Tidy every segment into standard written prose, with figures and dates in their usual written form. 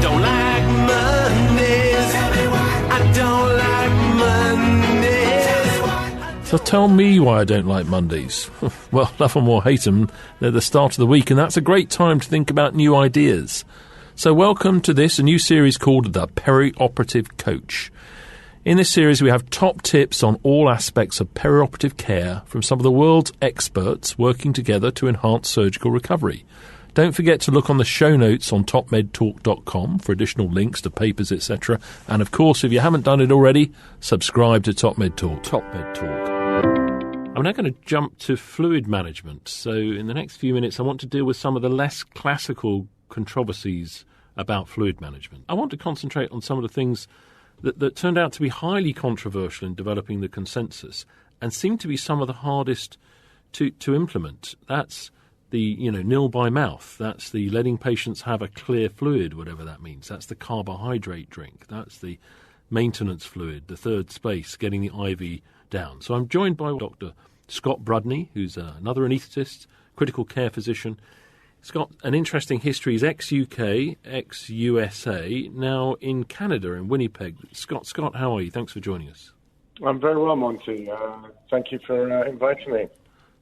don't like Mondays. I don't like Mondays. So tell me why I don't like Mondays. Well, love them or hate them, they're the start of the week, and that's a great time to think about new ideas. So welcome to a new series called The Perioperative Coach. In this series, we have top tips on all aspects of perioperative care from some of the world's experts working together to enhance surgical recovery. Don't forget to look on the show notes on topmedtalk.com for additional links to papers, etc. And of course, if you haven't done it already, subscribe to Top Med Talk. Top Med Talk. I'm now going to jump to fluid management. So in the next few minutes, I want to deal with some of the less classical controversies about fluid management. I want to concentrate on some of the things that turned out to be highly controversial in developing the consensus and seem to be some of the hardest to implement. That's the nil by mouth. That's the letting patients have a clear fluid, whatever that means. That's the carbohydrate drink. That's the maintenance fluid, the third space, getting the IV down. So I'm joined by Dr. Scott Brudney, who's another anaesthetist, critical care physician. He's got an interesting history. He's ex-UK, ex-USA, now in Canada, in Winnipeg. Scott, how are you? Thanks for joining us. I'm very well, Monty. Thank you for inviting me.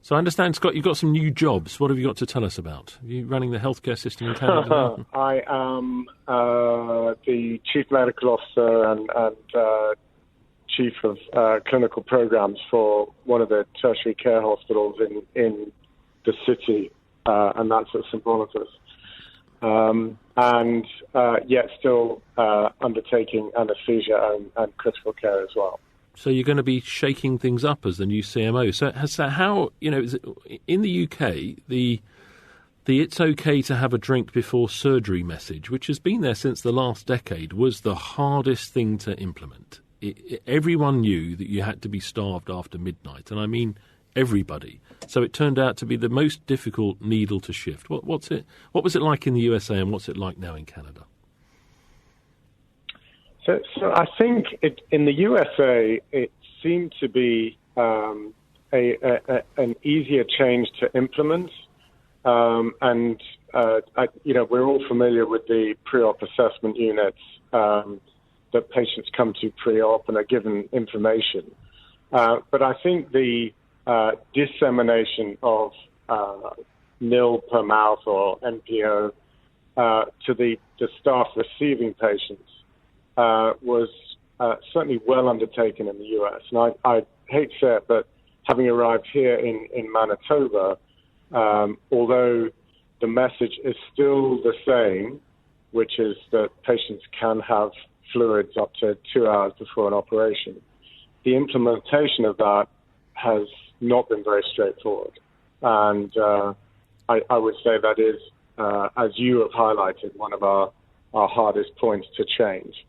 So I understand, Scott, you've got some new jobs. What have you got to tell us about? Are you running the healthcare system in Canada? I am the Chief Medical Officer and Chief of Clinical Programs for one of the tertiary care hospitals in the city, and that's at St. Boniface. Yet still undertaking anaesthesia and critical care as well. So you're going to be shaking things up as the new CMO. So how, is it, in the UK, the it's okay to have a drink before surgery message, which has been there since the last decade, was the hardest thing to implement. Everyone knew that you had to be starved after midnight, and I mean everybody. So it turned out to be the most difficult needle to shift. What was it like in the USA, and what's it like now in Canada? So I think in the USA, it seemed to be an easier change to implement. We're all familiar with the pre-op assessment units that patients come to pre-op and are given information. But I think the dissemination of nil per mouth or NPO to the staff receiving patients was certainly well undertaken in the US. And I hate to say it, but having arrived here in Manitoba, although the message is still the same, which is that patients can have fluids up to 2 hours before an operation, the implementation of that has not been very straightforward. And I would say that is, as you have highlighted, one of our hardest points to change.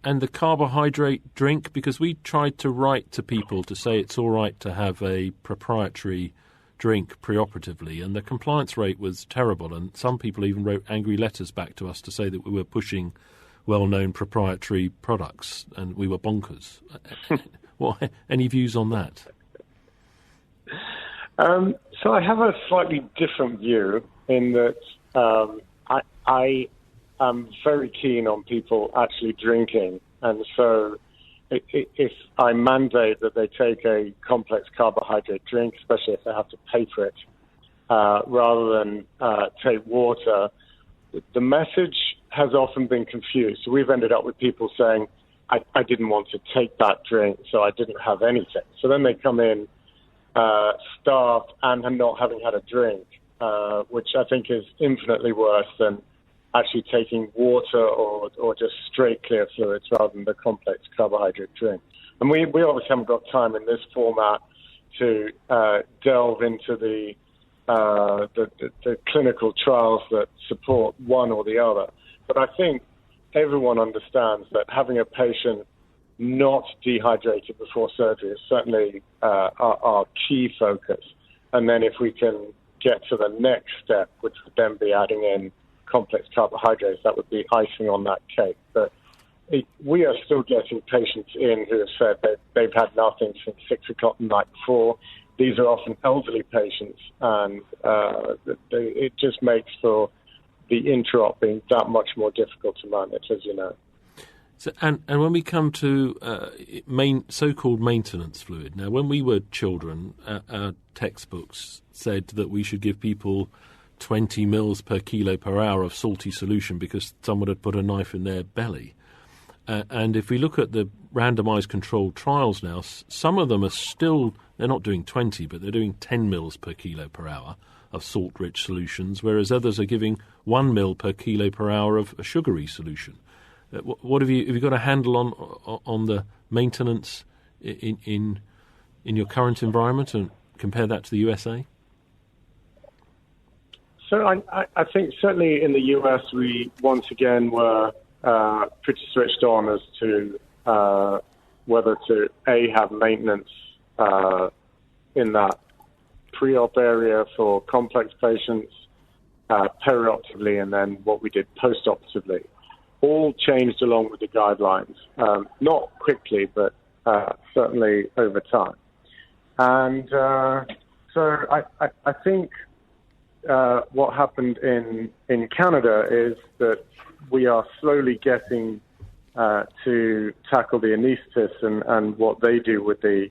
And the carbohydrate drink, because we tried to write to people to say it's all right to have a proprietary drink preoperatively, and the compliance rate was terrible, and some people even wrote angry letters back to us to say that we were pushing well-known proprietary products and we were bonkers. Any views on that? So I have a slightly different view in that I'm very keen on people actually drinking, and so if I mandate that they take a complex carbohydrate drink, especially if they have to pay for it, rather than take water, the message has often been confused. So we've ended up with people saying, I didn't want to take that drink, so I didn't have anything. So then they come in starved and not having had a drink, which I think is infinitely worse than actually taking water or just straight clear fluids rather than the complex carbohydrate drink. And we obviously haven't got time in this format to delve into the clinical trials that support one or the other. But I think everyone understands that having a patient not dehydrated before surgery is certainly our key focus. And then if we can get to the next step, which would then be adding in complex carbohydrates, that would be icing on that cake. But we are still getting patients in who have said that they've had nothing since 6 o'clock the night before. These are often elderly patients, and it just makes for the intra-op being that much more difficult to manage, as you know. So, and when we come to so-called maintenance fluid, now when we were children, our textbooks said that we should give people 20 mils per kilo per hour of salty solution because someone had put a knife in their belly. And if we look at the randomised controlled trials now, some of them are still, they're not doing 20, but they're doing 10 mils per kilo per hour of salt-rich solutions, whereas others are giving 1 mil per kilo per hour of a sugary solution. What have you got a handle on the maintenance in your current environment, and compare that to the USA? So I think certainly in the US we once again were pretty switched on as to whether to have maintenance in that pre-op area for complex patients, perioperatively, and then what we did post-operatively. All changed along with the guidelines, not quickly, but certainly over time. And so I think what happened in Canada is that we are slowly getting to tackle the anaesthetists and what they do with the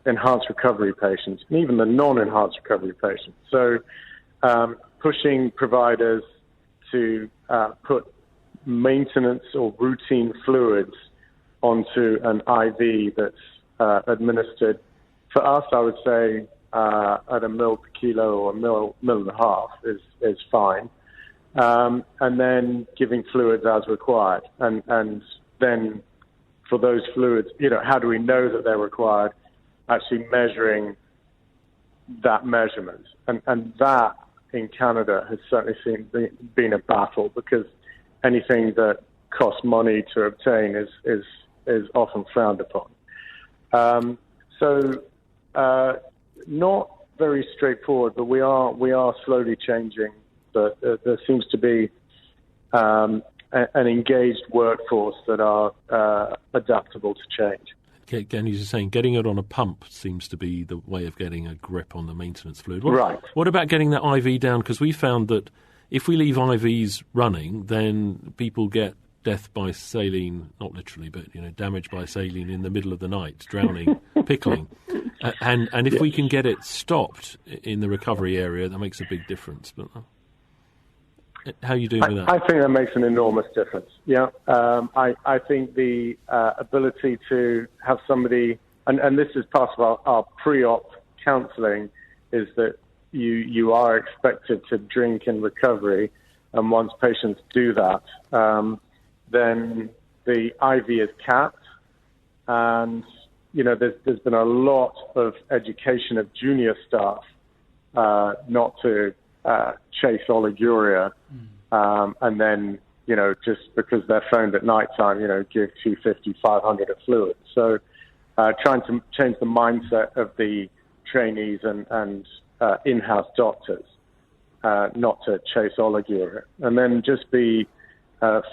enhanced recovery patients, and even the non-enhanced recovery patients. So pushing providers to put maintenance or routine fluids onto an IV that's administered. For us, I would say at a mil per kilo or a mil and a half is fine. And then giving fluids as required. And then for those fluids, how do we know that they're required? Actually measuring that measurement. And that in Canada has certainly been a battle, because anything that costs money to obtain is often frowned upon. So not very straightforward, but we are slowly changing. But there seems to be an engaged workforce that are adaptable to change. Again, you're saying getting it on a pump seems to be the way of getting a grip on the maintenance fluid. Right. What about getting that IV down? Because we found that if we leave IVs running, then people get death by saline, not literally, but damage by saline in the middle of the night, drowning, pickling. And if we can get it stopped in the recovery area, that makes a big difference. But how are you doing with that? I think that makes an enormous difference. Yeah, I think the ability to have somebody, and this is part of our pre-op counselling, is that you are expected to drink in recovery, and once patients do that, then the IV is capped, and there's been a lot of education of junior staff not to chase oliguria, and then, just because they're phoned at night time, give 250, 500 of fluid. So trying to change the mindset of the trainees and in-house doctors, not to chase oliguria. And then just be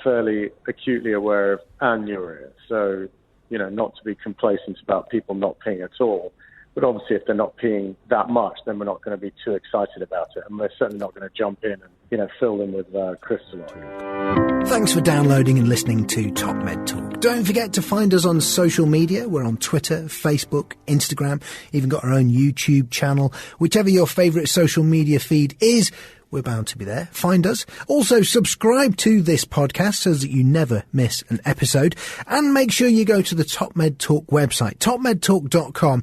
fairly acutely aware of anuria. So, not to be complacent about people not peeing at all. But obviously, if they're not peeing that much, then we're not going to be too excited about it. And we're certainly not going to jump in and, fill them with crystalloid. Thanks for downloading and listening to Top Med Talk. Don't forget to find us on social media. We're on Twitter, Facebook, Instagram, even got our own YouTube channel. Whichever your favourite social media feed is, we're bound to be there. Find us. Also, subscribe to this podcast so that you never miss an episode. And make sure you go to the Top Med Talk website, topmedtalk.com.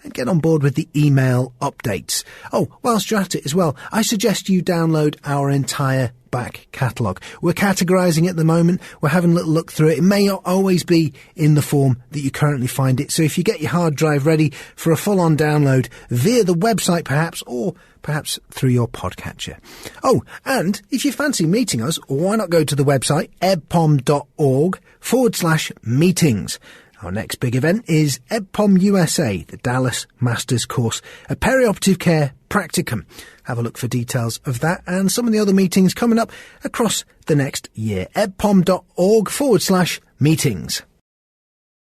and get on board with the email updates. Oh, whilst you're at it as well, I suggest you download our entire back catalogue. We're categorising it at the moment. We're having a little look through it. It may not always be in the form that you currently find it. So if you get your hard drive ready for a full-on download via the website perhaps, or perhaps through your podcatcher. Oh, and if you fancy meeting us, why not go to the website ebpom.org/meetings. Our next big event is EBPOM USA, the Dallas Masters Course, a perioperative care practicum. Have a look for details of that and some of the other meetings coming up across the next year. ebpom.org/meetings.